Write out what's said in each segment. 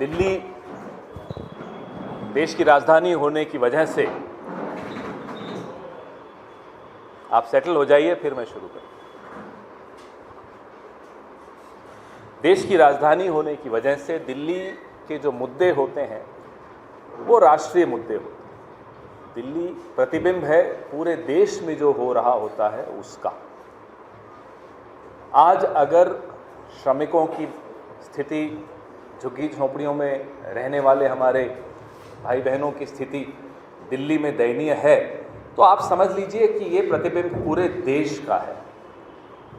दिल्ली देश की राजधानी होने की वजह से, आप सेटल हो जाइए फिर मैं शुरू करूँ। देश की राजधानी होने की वजह से दिल्ली के जो मुद्दे होते हैं वो राष्ट्रीय मुद्दे होते हैं। दिल्ली प्रतिबिंब है पूरे देश में जो हो रहा होता है उसका। आज अगर श्रमिकों की स्थिति, झुग्गी झोंपड़ियों में रहने वाले हमारे भाई बहनों की स्थिति दिल्ली में दयनीय है, तो आप समझ लीजिए कि ये प्रतिबिंब पूरे देश का है।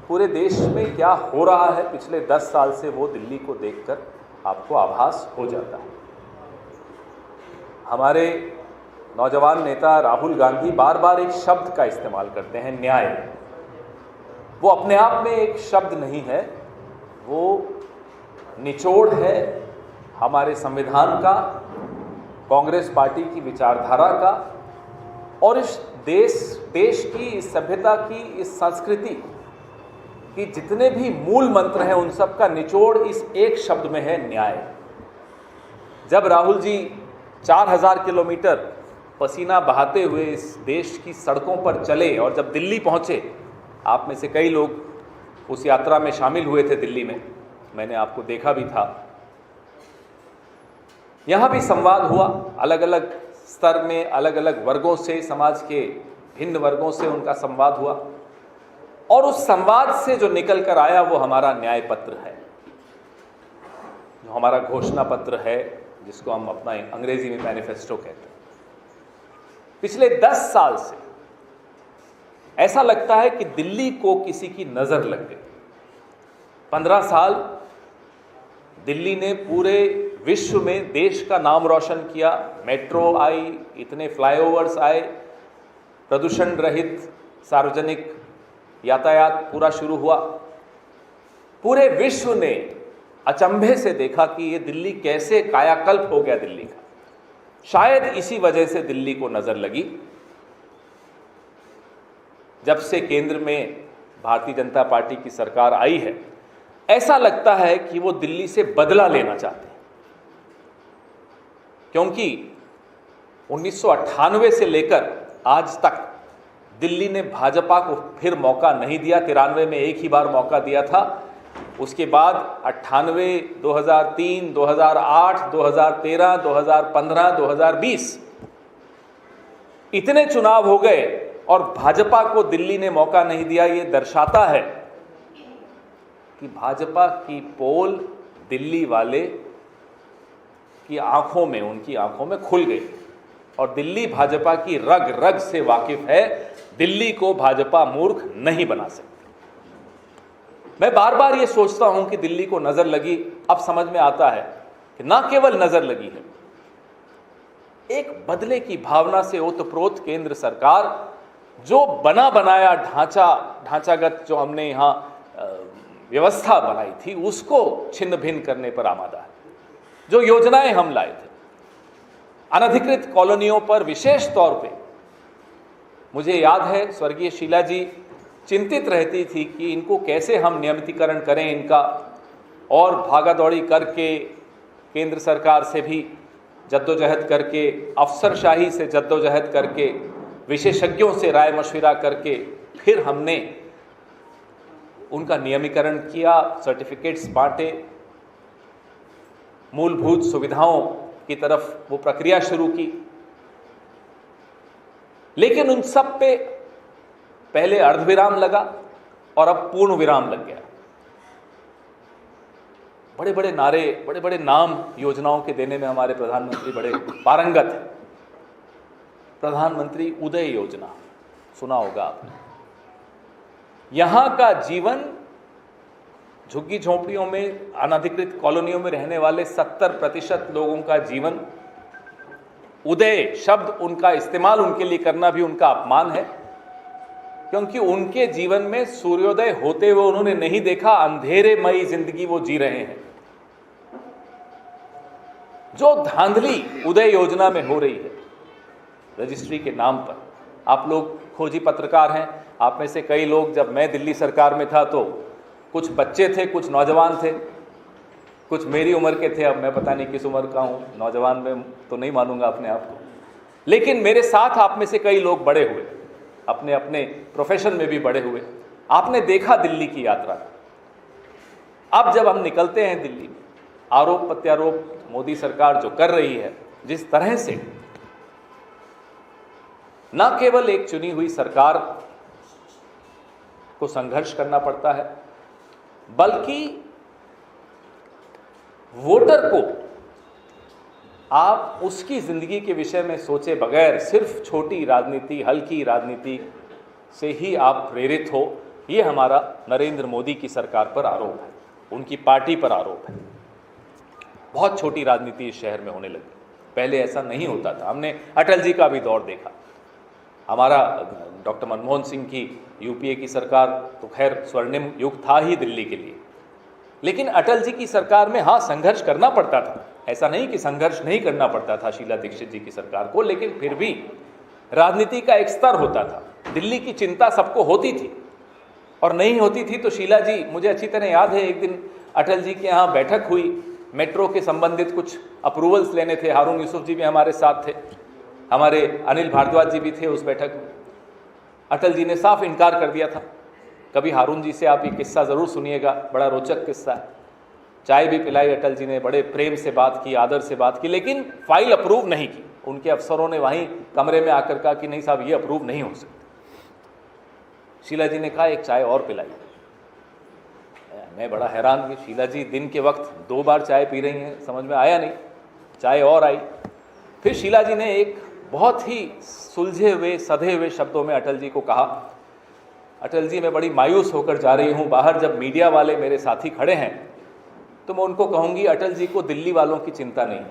पूरे देश में क्या हो रहा है पिछले 10 साल से वो दिल्ली को देखकर आपको आभास हो जाता है। हमारे नौजवान नेता राहुल गांधी बार बार एक शब्द का इस्तेमाल करते हैं, न्याय। वो अपने आप में एक शब्द नहीं है, वो निचोड़ है हमारे संविधान का, कांग्रेस पार्टी की विचारधारा का और इस देश की, इस सभ्यता की, इस संस्कृति की जितने भी मूल मंत्र हैं उन सब का निचोड़ इस एक शब्द में है, न्याय। जब राहुल जी 4000 किलोमीटर पसीना बहाते हुए इस देश की सड़कों पर चले और जब दिल्ली पहुंचे, आप में से कई लोग उस यात्रा में शामिल हुए थे दिल्ली में, मैंने आपको देखा भी था। यहाँ भी संवाद हुआ, अलग अलग स्तर में अलग अलग वर्गों से, समाज के भिन्न वर्गों से उनका संवाद हुआ और उस संवाद से जो निकल कर आया वो हमारा न्याय पत्र है, जो हमारा घोषणा पत्र है, जिसको हम अपना अंग्रेजी में मैनिफेस्टो कहते हैं। पिछले 10 साल से ऐसा लगता है कि दिल्ली को किसी की नजर लग गई। 15 साल दिल्ली ने पूरे विश्व में देश का नाम रोशन किया। मेट्रो आई, इतने फ्लाईओवर्स आए, प्रदूषण रहित सार्वजनिक यातायात पूरा शुरू हुआ। पूरे विश्व ने अचंभे से देखा कि ये दिल्ली कैसे कायाकल्प हो गया दिल्ली का। शायद इसी वजह से दिल्ली को नजर लगी। जब से केंद्र में भारतीय जनता पार्टी की सरकार आई है, ऐसा लगता है कि वो दिल्ली से बदला लेना चाहते हैं, क्योंकि 1998 से लेकर आज तक दिल्ली ने भाजपा को फिर मौका नहीं दिया। 93 में एक ही बार मौका दिया था, उसके बाद 98, 2003, 2008, 2013, 2015, 2020 इतने चुनाव हो गए और भाजपा को दिल्ली ने मौका नहीं दिया। ये दर्शाता है कि भाजपा की पोल दिल्ली वाले की आंखों में, उनकी आंखों में खुल गई और दिल्ली भाजपा की रग रग से वाकिफ है। दिल्ली को भाजपा मूर्ख नहीं बना सकती। मैं बार बार ये सोचता हूं कि दिल्ली को नजर लगी, अब समझ में आता है कि ना केवल नजर लगी है, एक बदले की भावना से ओतप्रोत केंद्र सरकार जो बना बनाया ढांचागत जो हमने यहां व्यवस्था बनाई थी उसको छिन्न भिन्न करने पर आमादा है। जो योजनाएं हम लाए थे, अनधिकृत कॉलोनियों पर विशेष तौर पे, मुझे याद है स्वर्गीय शीला जी चिंतित रहती थी कि इनको कैसे हम नियमितीकरण करें इनका, और भागादौड़ी करके केंद्र सरकार से भी जद्दोजहद करके, अफसरशाही से जद्दोजहद करके, विशेषज्ञों से राय मशविरा करके फिर हमने उनका नियमीकरण किया, सर्टिफिकेट्स बांटे, मूलभूत सुविधाओं की तरफ वो प्रक्रिया शुरू की। लेकिन उन सब पे पहले अर्धविराम लगा और अब पूर्ण विराम लग गया। बड़े बड़े नारे, बड़े बड़े नाम योजनाओं के देने में हमारे प्रधानमंत्री बड़े पारंगत हैं। प्रधानमंत्री उदय योजना सुना होगा आपने। यहां का जीवन, झुग्गी झोंपड़ियों में, अनधिकृत कॉलोनियों में रहने वाले 70% लोगों का जीवन, उदय शब्द उनका इस्तेमाल उनके लिए करना भी उनका अपमान है, क्योंकि उनके जीवन में सूर्योदय होते हुए उन्होंने नहीं देखा, अंधेरेमयी जिंदगी वो जी रहे हैं। जो धांधली उदय योजना में हो रही है रजिस्ट्री के नाम पर, आप लोग खोजी पत्रकार हैं, आप में से कई लोग, जब मैं दिल्ली सरकार में था तो कुछ बच्चे थे, कुछ नौजवान थे, कुछ मेरी उम्र के थे, अब मैं पता नहीं किस उम्र का हूँ, नौजवान में तो नहीं मानूंगा अपने आप को, लेकिन मेरे साथ आप में से कई लोग बड़े हुए, अपने अपने प्रोफेशन में भी बड़े हुए। आपने देखा दिल्ली की यात्रा। अब जब हम निकलते हैं दिल्ली में, आरोप प्रत्यारोप मोदी सरकार जो कर रही है, जिस तरह से न केवल एक चुनी हुई सरकार को संघर्ष करना पड़ता है, बल्कि वोटर को आप उसकी जिंदगी के विषय में सोचे बगैर सिर्फ छोटी राजनीति, हल्की राजनीति से ही आप प्रेरित हो, ये हमारा नरेंद्र मोदी की सरकार पर आरोप है, उनकी पार्टी पर आरोप है। बहुत छोटी राजनीति इस शहर में होने लगी, पहले ऐसा नहीं होता था। हमने अटल जी का भी दौर देखा, हमारा डॉक्टर मनमोहन सिंह की यूपीए की सरकार तो खैर स्वर्णिम युग था ही दिल्ली के लिए, लेकिन अटल जी की सरकार में हाँ संघर्ष करना पड़ता था, ऐसा नहीं कि संघर्ष नहीं करना पड़ता था शीला दीक्षित जी की सरकार को, लेकिन फिर भी राजनीति का एक स्तर होता था। दिल्ली की चिंता सबको होती थी, और नहीं होती थी तो शीला जी, मुझे अच्छी तरह याद है, एक दिन अटल जी के यहाँ बैठक हुई, मेट्रो के संबंधित कुछ अप्रूवल्स लेने थे, हारून यूसुफ जी भी हमारे साथ थे, हमारे अनिल भारद्वाज जी भी थे उस बैठक में। अटल जी ने साफ इनकार कर दिया था। कभी हारून जी से आप ये किस्सा ज़रूर सुनिएगा, बड़ा रोचक किस्सा है। चाय भी पिलाई अटल जी ने, बड़े प्रेम से बात की, आदर से बात की, लेकिन फाइल अप्रूव नहीं की। उनके अफसरों ने वहीं कमरे में आकर कहा कि नहीं साहब ये अप्रूव नहीं हो सकती। शीला जी ने कहा एक चाय और पिलाई। मैं बड़ा हैरान कि शीला जी दिन के वक्त 2 बार चाय पी रही हैं, समझ में आया नहीं। चाय और आई। फिर शीला जी ने एक बहुत ही सुलझे हुए, सधे हुए शब्दों में अटल जी को कहा, अटल जी मैं बड़ी मायूस होकर जा रही हूँ, बाहर जब मीडिया वाले मेरे साथी खड़े हैं तो मैं उनको कहूँगी अटल जी को दिल्ली वालों की चिंता नहीं है।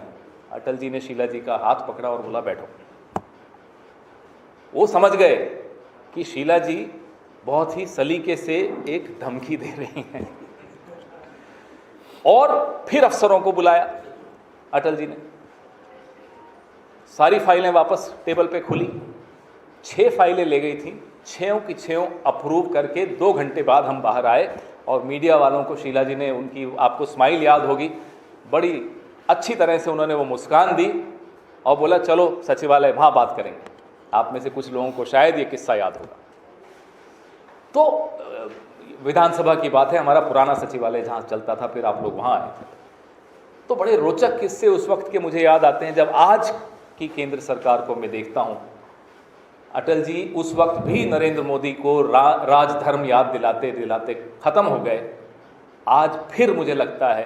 अटल जी ने शीला जी का हाथ पकड़ा और बोला बैठो। वो समझ गए कि शीला जी बहुत ही सलीके से एक धमकी दे रही हैं, और फिर अफसरों को बुलाया अटल जी ने। सारी फाइलें वापस टेबल पे खुली, 6 फाइलें ले गई थी, 6 की 6 अप्रूव करके 2 घंटे बाद हम बाहर आए, और मीडिया वालों को शीला जी ने, उनकी आपको स्माइल याद होगी, बड़ी अच्छी तरह से उन्होंने वो मुस्कान दी और बोला चलो सचिवालय वहाँ बात करेंगे। आप में से कुछ लोगों को शायद ये किस्सा याद होगा। तो विधानसभा की बात है, हमारा पुराना सचिवालय जहाँ चलता था, फिर आप लोग वहाँ आए थे। तो बड़े रोचक किस्से उस वक्त के मुझे याद आते हैं, जब आज की केंद्र सरकार को मैं देखता हूँ। अटल जी उस वक्त भी नरेंद्र मोदी को राजधर्म याद दिलाते दिलाते खत्म हो गए। आज फिर मुझे लगता है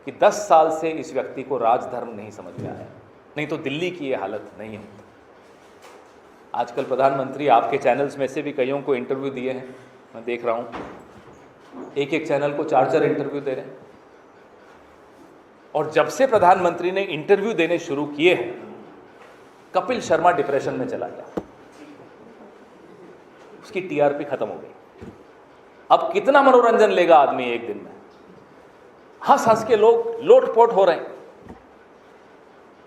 कि 10 साल से इस व्यक्ति को राजधर्म नहीं समझ में आया, नहीं तो दिल्ली की ये हालत नहीं होती। आजकल प्रधानमंत्री आपके चैनल्स में से भी कईयों को इंटरव्यू दिए हैं, मैं देख रहा हूँ, एक चैनल को 4 इंटरव्यू दे रहे हैं। और जब से प्रधानमंत्री ने इंटरव्यू देने शुरू किए हैं, कपिल शर्मा डिप्रेशन में चला गया, उसकी टीआरपी खत्म हो गई। अब कितना मनोरंजन लेगा आदमी एक दिन में? हंस हंस के लोग लोटपोट हो रहे हैं।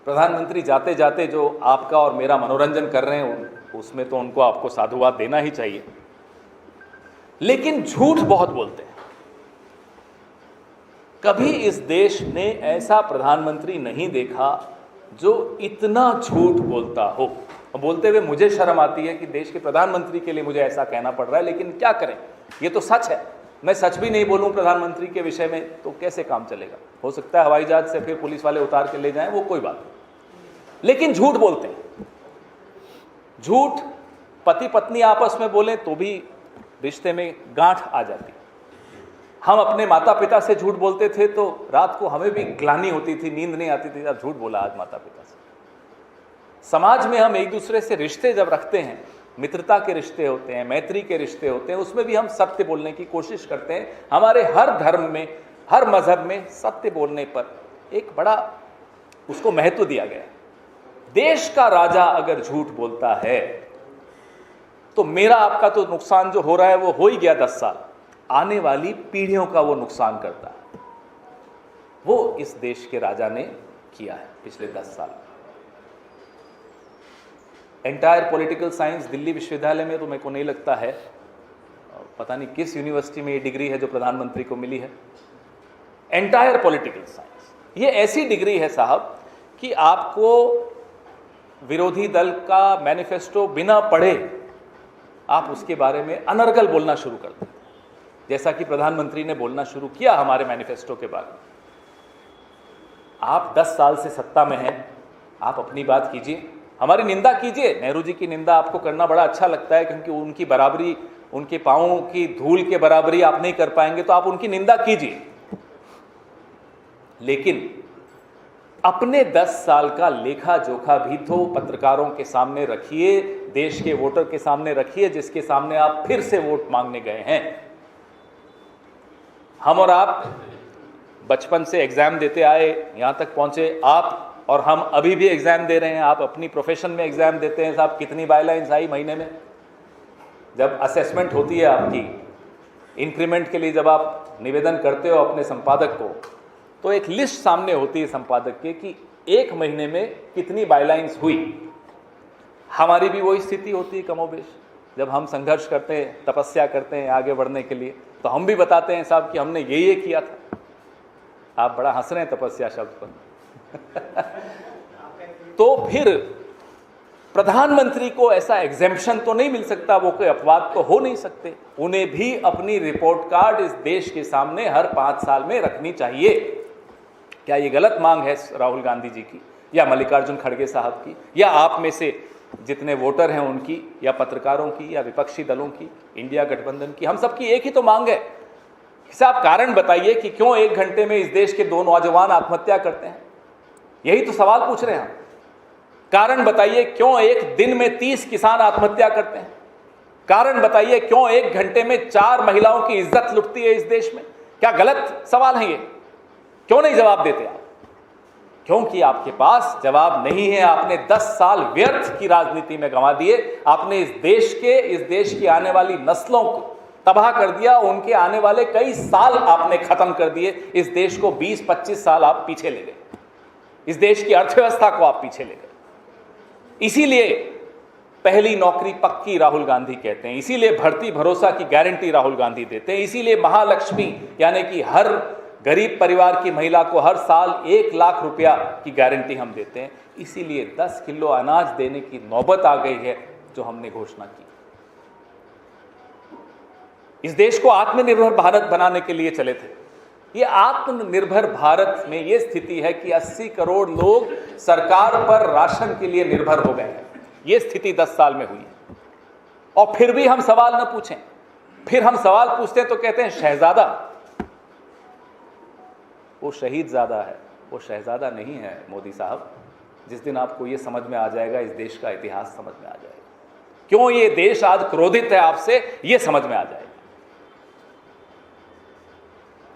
प्रधानमंत्री जाते जाते जो आपका और मेरा मनोरंजन कर रहे हैं, उसमें तो उनको आपको साधुवाद देना ही चाहिए, लेकिन झूठ बहुत बोलते हैं। कभी इस देश ने ऐसा प्रधानमंत्री नहीं देखा जो इतना झूठ बोलता हो। बोलते हुए मुझे शर्म आती है कि देश के प्रधानमंत्री के लिए मुझे ऐसा कहना पड़ रहा है, लेकिन क्या करें, ये तो सच है। मैं सच भी नहीं बोलूं प्रधानमंत्री के विषय में तो कैसे काम चलेगा? हो सकता है हवाई जहाज से फिर पुलिस वाले उतार के ले जाएं, वो कोई बात नहीं, लेकिन झूठ बोलते हैं। झूठ पति पत्नी आपस में बोले तो भी रिश्ते में गांठ आ जाती। हम अपने माता पिता से झूठ बोलते थे तो रात को हमें भी ग्लानि होती थी, नींद नहीं आती थी, यार झूठ बोला आज माता पिता से। समाज में हम एक दूसरे से रिश्ते जब रखते हैं, मित्रता के रिश्ते होते हैं, मैत्री के रिश्ते होते हैं, उसमें भी हम सत्य बोलने की कोशिश करते हैं। हमारे हर धर्म में, हर मजहब में सत्य बोलने पर एक बड़ा उसको महत्व दिया गया है। देश का राजा अगर झूठ बोलता है तो मेरा आपका तो नुकसान जो हो रहा है वो हो ही गया 10 साल, आने वाली पीढ़ियों का वो नुकसान करता है। वो इस देश के राजा ने किया है पिछले 10 साल। एंटायर पॉलिटिकल साइंस दिल्ली विश्वविद्यालय में तो मेरे को नहीं लगता है, पता नहीं किस यूनिवर्सिटी में ये डिग्री है जो प्रधानमंत्री को मिली है, एंटायर पॉलिटिकल साइंस। ये ऐसी डिग्री है साहब कि आपको विरोधी दल का मैनिफेस्टो बिना पढ़े आप उसके बारे में अनर्गल बोलना शुरू कर देते, जैसा कि प्रधानमंत्री ने बोलना शुरू किया हमारे मैनिफेस्टो के बारे में। आप 10 साल से सत्ता में हैं, आप अपनी बात कीजिए, हमारी निंदा कीजिए। नेहरू जी की निंदा आपको करना बड़ा अच्छा लगता है, क्योंकि उनकी बराबरी, उनके पांवों की धूल के बराबरी आप नहीं कर पाएंगे, तो आप उनकी निंदा कीजिए। लेकिन अपने 10 साल का लेखा जोखा भी तो पत्रकारों के सामने रखिए, देश के वोटर के सामने रखिए, जिसके सामने आप फिर से वोट मांगने गए हैं। हम और आप बचपन से एग्जाम देते आए, यहां तक पहुंचे, आप और हम अभी भी एग्जाम दे रहे हैं। आप अपनी प्रोफेशन में एग्जाम देते हैं साहब। कितनी बायलाइंस आई महीने में? जब असेसमेंट होती है आपकी, इंक्रीमेंट के लिए जब आप निवेदन करते हो अपने संपादक को, तो एक लिस्ट सामने होती है संपादक के कि एक महीने में कितनी बायलाइंस हुई। हमारी भी वही स्थिति होती है कमोबेश। जब हम संघर्ष करते हैं, तपस्या करते हैं आगे बढ़ने के लिए, तो हम भी बताते हैं साहब कि हमने ये किया था। आप बड़ा हंस रहे हैं तपस्या शब्द पर। तो फिर प्रधानमंत्री को ऐसा एग्जेम्पशन तो नहीं मिल सकता, वो कोई अपवाद तो हो नहीं सकते। उन्हें भी अपनी रिपोर्ट कार्ड इस देश के सामने हर 5 साल में रखनी चाहिए। क्या ये गलत मांग है राहुल गांधी जी की, या मल्लिकार्जुन खड़गे साहब की, या आप में से जितने वोटर हैं उनकी, या पत्रकारों की, या विपक्षी दलों की, इंडिया गठबंधन की? हम सबकी एक ही तो मांग है। आप कारण बताइए कि क्यों 1 घंटे में इस देश के 2 नौजवान आत्महत्या करते हैं? यही तो सवाल पूछ रहे हैं हम। कारण बताइए क्यों एक दिन में 30 किसान आत्महत्या करते हैं? कारण बताइए क्यों 1 घंटे में 4 महिलाओं की इज्जत लुटती है इस देश में? क्या गलत सवाल है ये? क्यों नहीं जवाब देते आप? क्योंकि आपके पास जवाब नहीं है। आपने 10 साल व्यर्थ की राजनीति में गंवा दिए। आपने इस देश की आने वाली नस्लों को तबाह कर दिया। उनके आने वाले कई साल आपने खत्म कर दिए। इस देश को 20-25 साल आप पीछे ले गए। इस देश की अर्थव्यवस्था को आप पीछे ले गए। इसीलिए पहली नौकरी पक्की राहुल गांधी कहते हैं, इसीलिए भर्ती भरोसा की गारंटी राहुल गांधी देते हैं, इसीलिए महालक्ष्मी यानी कि हर गरीब परिवार की महिला को हर साल 1 लाख रुपया की गारंटी हम देते हैं, इसीलिए 10 किलो अनाज देने की नौबत आ गई है जो हमने घोषणा की। इस देश को आत्मनिर्भर भारत बनाने के लिए चले थे। ये आत्मनिर्भर भारत में ये स्थिति है कि 80 करोड़ लोग सरकार पर राशन के लिए निर्भर हो गए हैं। ये स्थिति 10 साल में हुई है। और फिर भी हम सवाल न पूछें। फिर हम सवाल पूछते हैं तो कहते हैं शहजादा। वो शहीद ज़्यादा है, वो शहजादा नहीं है मोदी साहब। जिस दिन आपको ये समझ में आ जाएगा, इस देश का इतिहास समझ में आ जाएगा, क्यों ये देश आज क्रोधित है आपसे, ये समझ में आ जाएगा।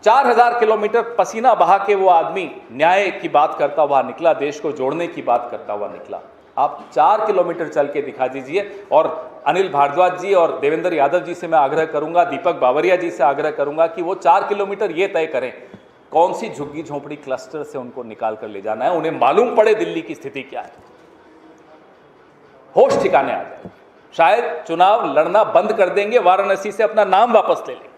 4000 किलोमीटर पसीना बहा के वो आदमी न्याय की बात करता हुआ निकला, देश को जोड़ने की बात करता हुआ निकला। आप 4 किलोमीटर चल के दिखा दीजिए। और अनिल भारद्वाज जी और देवेंद्र यादव जी से मैं आग्रह करूंगा, दीपक बावरिया जी से आग्रह करूंगा कि वो 4 किलोमीटर ये तय करें कौन सी झुग्गी झोंपड़ी क्लस्टर से उनको निकाल कर ले जाना है। उन्हें मालूम पड़े दिल्ली की स्थिति क्या है, होश ठिकाने आ जाए। शायद चुनाव लड़ना बंद कर देंगे, वाराणसी से अपना नाम वापस ले लेंगे,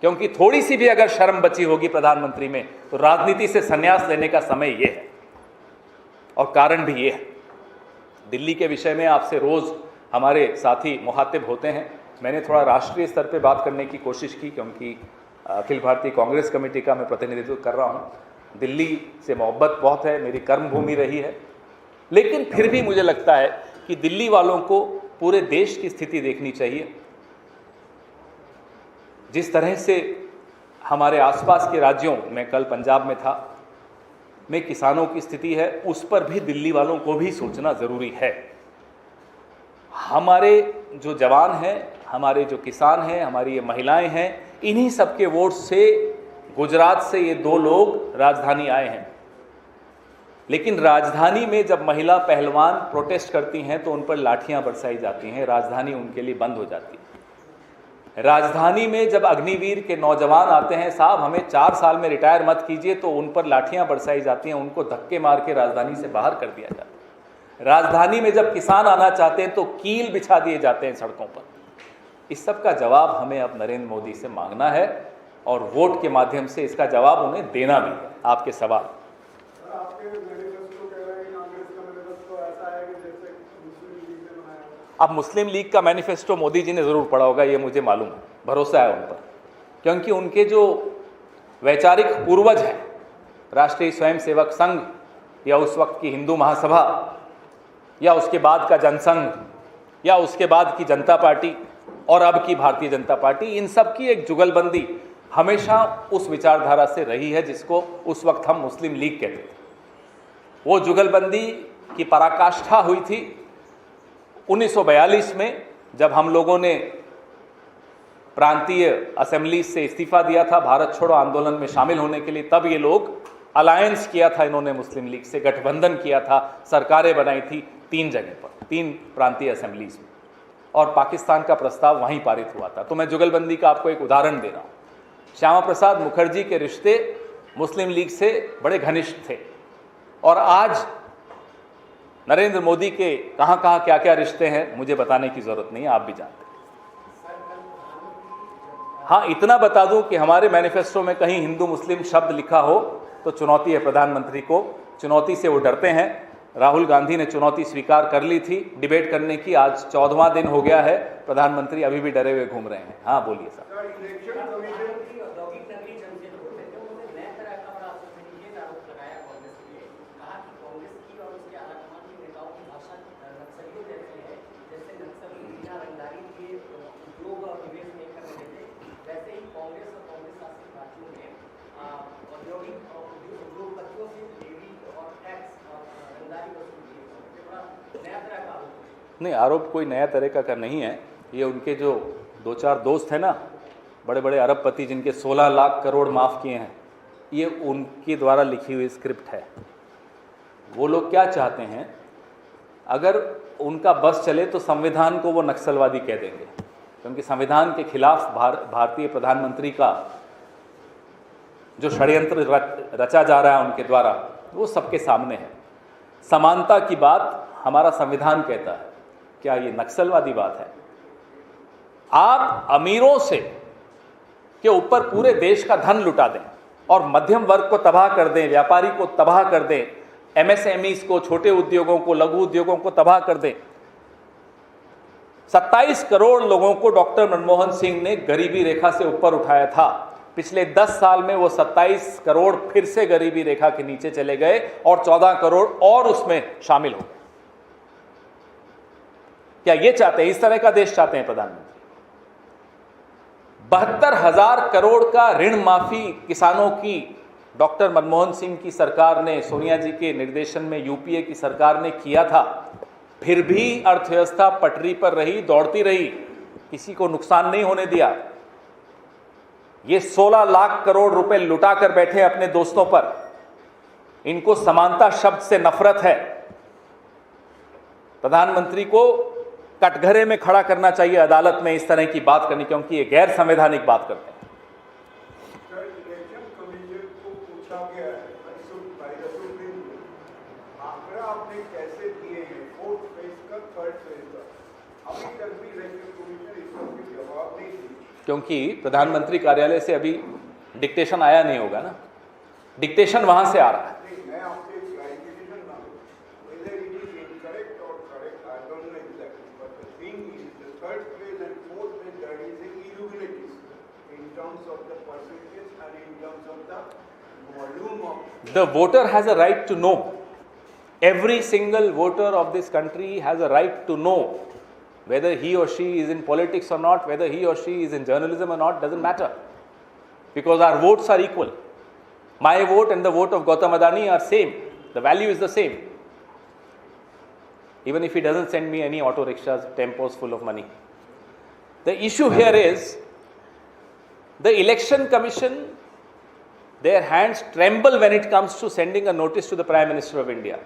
क्योंकि थोड़ी सी भी अगर शर्म बची होगी प्रधानमंत्री में तो राजनीति से संन्यास लेने का समय ये है। और कारण भी ये है। दिल्ली के विषय में आपसे रोज हमारे साथी मुखातिब होते हैं। मैंने थोड़ा राष्ट्रीय स्तर पे बात करने की कोशिश की, क्योंकि अखिल भारतीय कांग्रेस कमेटी का मैं प्रतिनिधित्व कर रहा हूँ। दिल्ली से मोहब्बत बहुत है, मेरी कर्मभूमि रही है। लेकिन फिर भी मुझे लगता है कि दिल्ली वालों को पूरे देश की स्थिति देखनी चाहिए। जिस तरह से हमारे आसपास के राज्यों में, कल पंजाब में था, में किसानों की स्थिति है, उस पर भी दिल्ली वालों को भी सोचना ज़रूरी है। हमारे जो जवान हैं, हमारे जो किसान हैं, हमारी ये महिलाएं हैं, इन्हीं सबके वोट से गुजरात से ये 2 लोग राजधानी आए हैं। लेकिन राजधानी में जब महिला पहलवान प्रोटेस्ट करती हैं तो उन पर लाठियां बरसाई जाती हैं, राजधानी उनके लिए बंद हो जाती है। राजधानी में जब अग्निवीर के नौजवान आते हैं, साहब हमें 4 साल में रिटायर मत कीजिए, तो उन पर लाठियां बरसाई जाती हैं, उनको धक्के मार के राजधानी से बाहर कर दिया जाता है। राजधानी में जब किसान आना चाहते हैं तो कील बिछा दिए जाते हैं सड़कों पर। इस सब का जवाब हमें अब नरेंद्र मोदी से मांगना है और वोट के माध्यम से इसका जवाब उन्हें देना भी है। आपके सवाल, अब मुस्लिम लीग का मैनिफेस्टो मोदी जी ने ज़रूर पढ़ा होगा, ये मुझे मालूम है, भरोसा है उन पर, क्योंकि उनके जो वैचारिक पूर्वज हैं, राष्ट्रीय स्वयंसेवक संघ या उस वक्त की हिंदू महासभा या उसके बाद का जनसंघ या उसके बाद की जनता पार्टी और अब की भारतीय जनता पार्टी, इन सब की एक जुगलबंदी हमेशा उस विचारधारा से रही है जिसको उस वक्त हम मुस्लिम लीग कहते थे। वो जुगलबंदी की पराकाष्ठा हुई थी 1942 में, जब हम लोगों ने प्रांतीय असेंबली से इस्तीफा दिया था भारत छोड़ो आंदोलन में शामिल होने के लिए। तब ये लोग अलायंस किया था, इन्होंने मुस्लिम लीग से गठबंधन किया था, सरकारें बनाई थी 3 जगह पर, 3 प्रांतीय असेंबलीज में, और पाकिस्तान का प्रस्ताव वहीं पारित हुआ था। तो मैं जुगलबंदी का आपको एक उदाहरण दे रहा हूँ। श्यामा प्रसाद मुखर्जी के रिश्ते मुस्लिम लीग से बड़े घनिष्ठ थे, और आज नरेंद्र मोदी के कहाँ कहाँ क्या क्या रिश्ते हैं मुझे बताने की जरूरत नहीं है, आप भी जानते हैं। हाँ, इतना बता दूं कि हमारे मैनिफेस्टो में कहीं हिंदू मुस्लिम शब्द लिखा हो तो चुनौती है प्रधानमंत्री को, चुनौती से वो डरते हैं। राहुल गांधी ने चुनौती स्वीकार कर ली थी डिबेट करने की, आज 14वां दिन हो गया है, प्रधानमंत्री अभी भी डरे हुए घूम रहे हैं। हाँ बोलिए सर। नहीं, आरोप कोई नया तरीका का नहीं है। ये उनके जो 2-4 दोस्त हैं ना, बड़े बड़े अरबपति जिनके 16 लाख करोड़ माफ़ किए हैं, ये उनके द्वारा लिखी हुई स्क्रिप्ट है। वो लोग क्या चाहते हैं, अगर उनका बस चले तो संविधान को वो नक्सलवादी कह देंगे, क्योंकि संविधान के खिलाफ भारतीय प्रधानमंत्री का जो षड्यंत्र रचा जा रहा है उनके द्वारा, वो सबके सामने है। समानता की बात हमारा संविधान कहता है, क्या ये नक्सलवादी बात है? आप अमीरों से के ऊपर पूरे देश का धन लुटा दें और मध्यम वर्ग को तबाह कर दें, व्यापारी को तबाह कर दें, एमएसएमईज को, छोटे उद्योगों को, लघु उद्योगों को तबाह कर दें। 27 करोड़ लोगों को डॉक्टर मनमोहन सिंह ने गरीबी रेखा से ऊपर उठाया था। पिछले 10 साल में वो 27 करोड़ फिर से गरीबी रेखा के नीचे चले गए और 14 करोड़ और उसमें शामिल हो गए। क्या ये चाहते हैं, इस तरह का देश चाहते हैं प्रधानमंत्री? 72,000 करोड़ का ऋण माफी किसानों की डॉक्टर मनमोहन सिंह की सरकार ने, सोनिया जी के निर्देशन में यूपीए की सरकार ने किया था। फिर भी अर्थव्यवस्था पटरी पर रही, दौड़ती रही, किसी को नुकसान नहीं होने दिया। ये 16 लाख करोड़ रुपए लुटा कर बैठे अपने दोस्तों पर। इनको समानता शब्द से नफरत है। प्रधानमंत्री को कटघरे में खड़ा करना चाहिए अदालत में इस तरह की बात करनी, क्योंकि ये गैर संवैधानिक बात करते हैं। क्योंकि प्रधानमंत्री कार्यालय से अभी डिक्टेशन आया नहीं होगा ना, डिक्टेशन वहां से आ रहा है। The voter has a right to know. Every single voter of this country has a right to know whether he or she is in politics or not, whether he or she is in journalism or not, doesn't matter, because our votes are equal. My vote and the vote of Gautam Adani are same. The value is the same, even if he doesn't send me any auto rickshaws, tempos full of money. The issue here is the election commission, their hands tremble when it comes to sending a notice to the Prime Minister of India.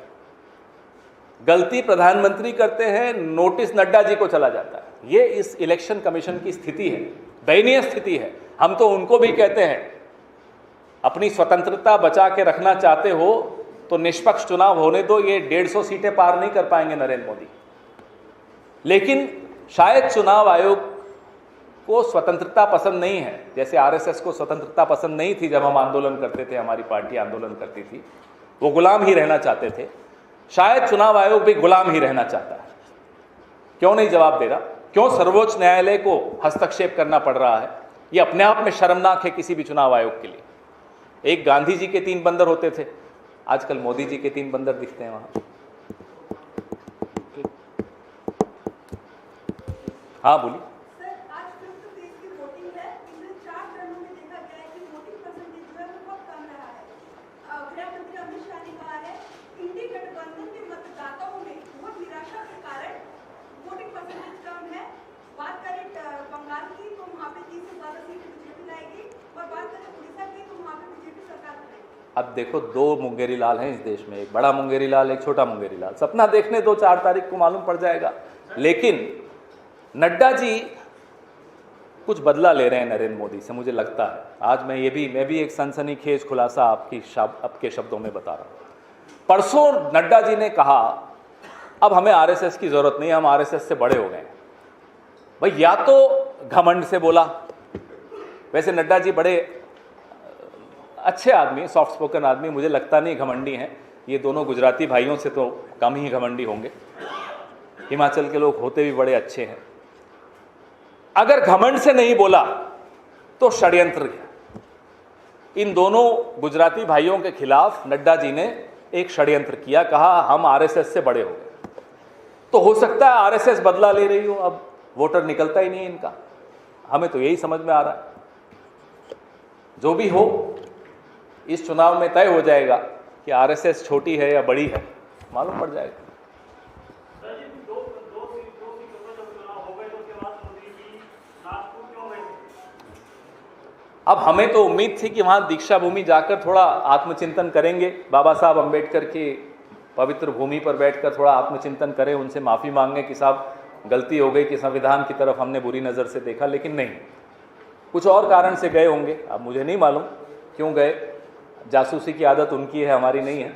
गलती प्रधानमंत्री करते हैं, notice Nadda ji को चला जाता है। ये इस इलेक्शन कमीशन की स्थिति है, दयनीय स्थिति है। हम तो उनको भी कहते हैं, अपनी स्वतंत्रता बचा के रखना चाहते हो तो निष्पक्ष चुनाव होने दो। ये 150 सीटें पार नहीं कर पाएंगे नरेंद्र मोदी, लेकिन शायद चुनाव आयोग को स्वतंत्रता पसंद नहीं है, जैसे आरएसएस को स्वतंत्रता पसंद नहीं थी जब हम आंदोलन करते थे, हमारी पार्टी आंदोलन करती थी, वो गुलाम ही रहना चाहते थे, शायद चुनाव आयोग भी गुलाम ही रहना चाहता है। क्यों नहीं जवाब दे रहा? क्यों सर्वोच्च न्यायालय को हस्तक्षेप करना पड़ रहा है? ये अपने आप में शर्मनाक है किसी भी चुनाव आयोग के लिए। एक गांधी जी के 3 बंदर होते थे, आजकल मोदी जी के 3 बंदर दिखते हैं वहां। हाँ बोलिए। अब देखो 2 मुंगेरी लाल हैं इस देश में, एक बड़ा मुंगेरी लाल, एक छोटा मुंगेरी लाल। सपना देखने दो, 4 तारीख को मालूम पड़ जाएगा। लेकिन नड्डा जी कुछ बदला ले रहे हैं नरेंद्र मोदी से, मुझे लगता है। आज मैं भी एक सनसनीखेज खुलासा आपके शब्दों में बता रहा हूं। परसों नड्डा जी ने कहा अब हमें आरएसएस की जरूरत नहीं, हम आरएसएस से बड़े हो गए। भाई या तो घमंड से बोला, वैसे नड्डा जी बड़े अच्छे आदमी, सॉफ्ट स्पोकन आदमी, मुझे लगता नहीं घमंडी हैं। ये दोनों गुजराती भाइयों से तो कम ही घमंडी होंगे, हिमाचल के लोग होते भी बड़े अच्छे हैं। अगर घमंड से नहीं बोला तो षड्यंत्र किया। इन दोनों गुजराती भाइयों के खिलाफ नड्डा जी ने एक षड्यंत्र किया, कहा हम आरएसएस से बड़े हो गए। तो हो सकता है आरएसएस बदला ले रही हो, अब वोटर निकलता ही नहीं है इनका। हमें तो यही समझ में आ रहा है। जो भी हो, इस चुनाव में तय हो जाएगा कि आरएसएस छोटी है या बड़ी है, मालूम पड़ जाएगा। अब हमें तो उम्मीद थी कि वहां दीक्षा भूमि जाकर थोड़ा आत्मचिंतन करेंगे, बाबा साहब अंबेडकर की पवित्र भूमि पर बैठकर थोड़ा आत्मचिंतन करें, उनसे माफ़ी मांगे कि साहब गलती हो गई कि संविधान की तरफ हमने बुरी नज़र से देखा। लेकिन नहीं, कुछ और कारण से गए होंगे, अब मुझे नहीं मालूम क्यों गए। जासूसी की आदत उनकी है, हमारी नहीं है।